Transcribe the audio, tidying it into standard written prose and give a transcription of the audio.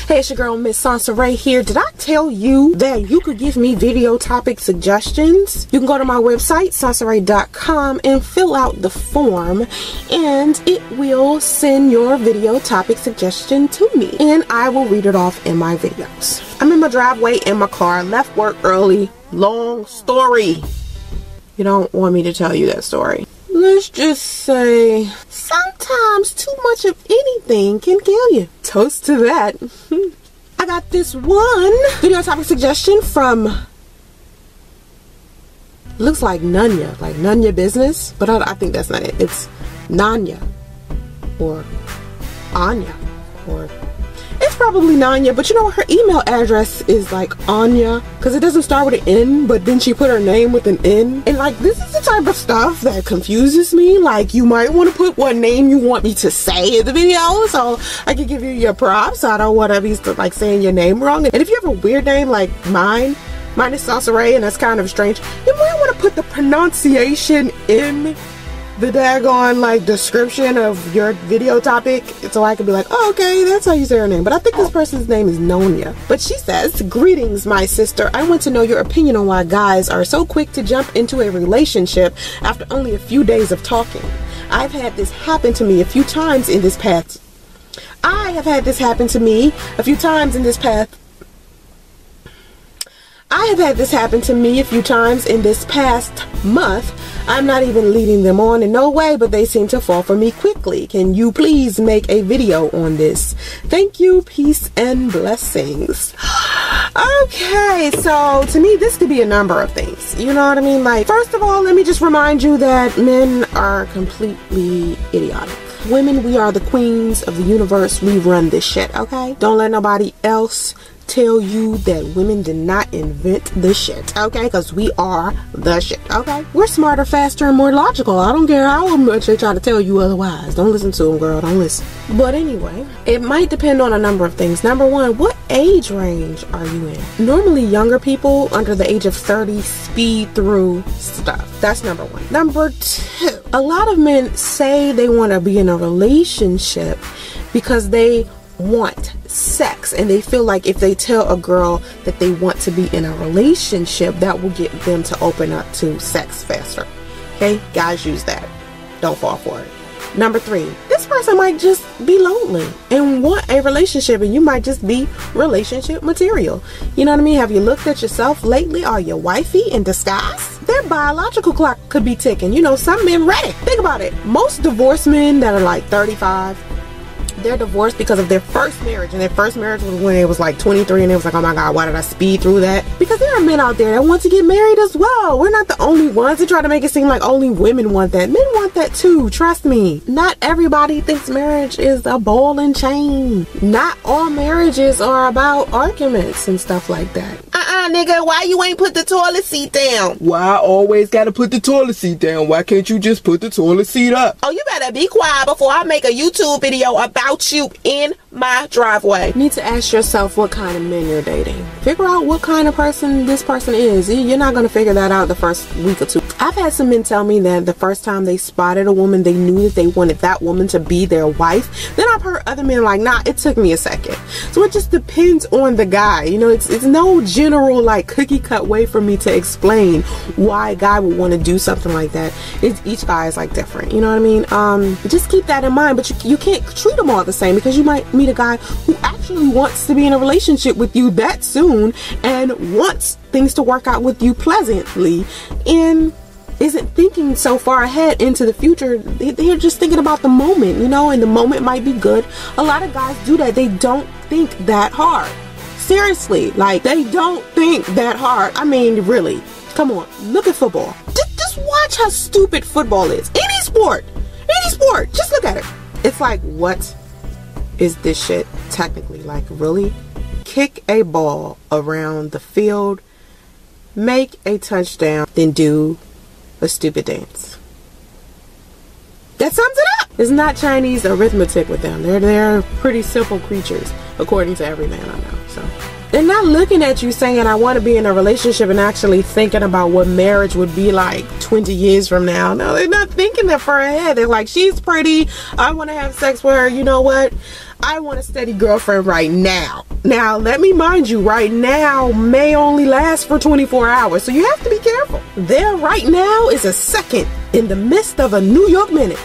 Hey, it's your girl Miss Soncerae here. Did I tell you that you could give me video topic suggestions? You can go to my website, Soncerae.com, and fill out the form, and it will send your video topic suggestion to me, and I will read it off in my videos. I'm in my driveway in my car, left work early. Long story. You don't want me to tell you that story. Let's just say sometimes too much of anything can kill you. Toast to that. I got this one video topic suggestion from, looks like Nunya, like Nunya Business, but I think that's not it. It's Nanya or Anya, or it's probably Nanya, but you know, her email address is like Anya, because it doesn't start with an N, but then she put her name with an N. And like, this is the type of stuff that confuses me. Like, you might want to put what name you want me to say in the video, so I can give you your props. I don't want to be like saying your name wrong. And if you have a weird name like mine is Soncerae, and that's kind of strange, you might want to put the pronunciation in the daggone like description of your video topic, so I can be like, oh, okay, that's how you say her name. But I think this person's name is Nonya. But she says, greetings, my sister. I want to know your opinion on why guys are so quick to jump into a relationship after only a few days of talking. I've had this happen to me a few times in this past. I have had this happen to me a few times in this past month. I'm not even leading them on in no way, but they seem to fall for me quickly. Can you please make a video on this? Thank you, peace and blessings. Okay, so to me, this could be a number of things. You know what I mean? Like, first of all, let me just remind you that men are completely idiotic. Women, we are the queens of the universe. We run this shit, okay? Don't let nobody else tell you that women did not invent the shit, okay? Because we are the shit, okay? We're smarter, faster, and more logical. I don't care how much they try to tell you otherwise. Don't listen to them, girl. Don't listen. But anyway, it might depend on a number of things. Number one, what age range are you in? Normally, younger people under the age of 30 speed through stuff. That's number one. Number two, a lot of men say they want to be in a relationship because they want sex, and they feel like if they tell a girl that they want to be in a relationship, that will get them to open up to sex faster. Okay, guys, use that. Don't fall for it. Number three, this person might just be lonely and want a relationship, and you might just be relationship material. You know what I mean? Have you looked at yourself lately? Are you wifey in disguise? Their biological clock could be ticking. You know, some men ready. Think about it. Most divorced men that are like 35, they're divorced because of their first marriage, and their first marriage was when it was like 23, and it was like, oh my god, why did I speed through that? Because there are men out there that want to get married as well. We're not the only ones. They try to make it seem like only women want that. Men want that too, trust me. Not everybody thinks marriage is a ball and chain. Not all marriages are about arguments and stuff like that. Nigga, why you ain't put the toilet seat down? Why I always gotta put the toilet seat down? Why can't you just put the toilet seat up? Oh, you better be quiet before I make a YouTube video about you in my driveway. You need to ask yourself what kind of men you're dating. Figure out what kind of person this person is. You're not gonna figure that out the first week or two. I've had some men tell me that the first time they spotted a woman, they knew that they wanted that woman to be their wife. Then I've heard other men like, nah, it took me a second. So it just depends on the guy. You know, it's no general like cookie cut way for me to explain why a guy would want to do something like that. Each guy is like different. You know what I mean? Just keep that in mind. But you can't treat them all the same, because you might meet a guy who actually wants to be in a relationship with you that soon and wants things to work out with you pleasantly, and isn't thinking so far ahead into the future. They're just thinking about the moment, you know, and the moment might be good. A lot of guys do that. They don't think that hard. Seriously, like, they don't think that hard. I mean, really, come on, look at football. Just watch how stupid football is. Any sport, just look at it. It's like, what is this shit technically? Like, really? Kick a ball around the field, make a touchdown, then do a stupid dance. That sums it up. It's not Chinese arithmetic with them. They're pretty simple creatures, according to every man I know. So they're not looking at you saying, I want to be in a relationship, and actually thinking about what marriage would be like 20 years from now. No, they're not thinking that far ahead. They're like, she's pretty, I want to have sex with her. You know what? I want a steady girlfriend right now. Now, let me mind you, right now may only last for 24 hours, so you have to be careful. There right now is a second in the midst of a New York minute.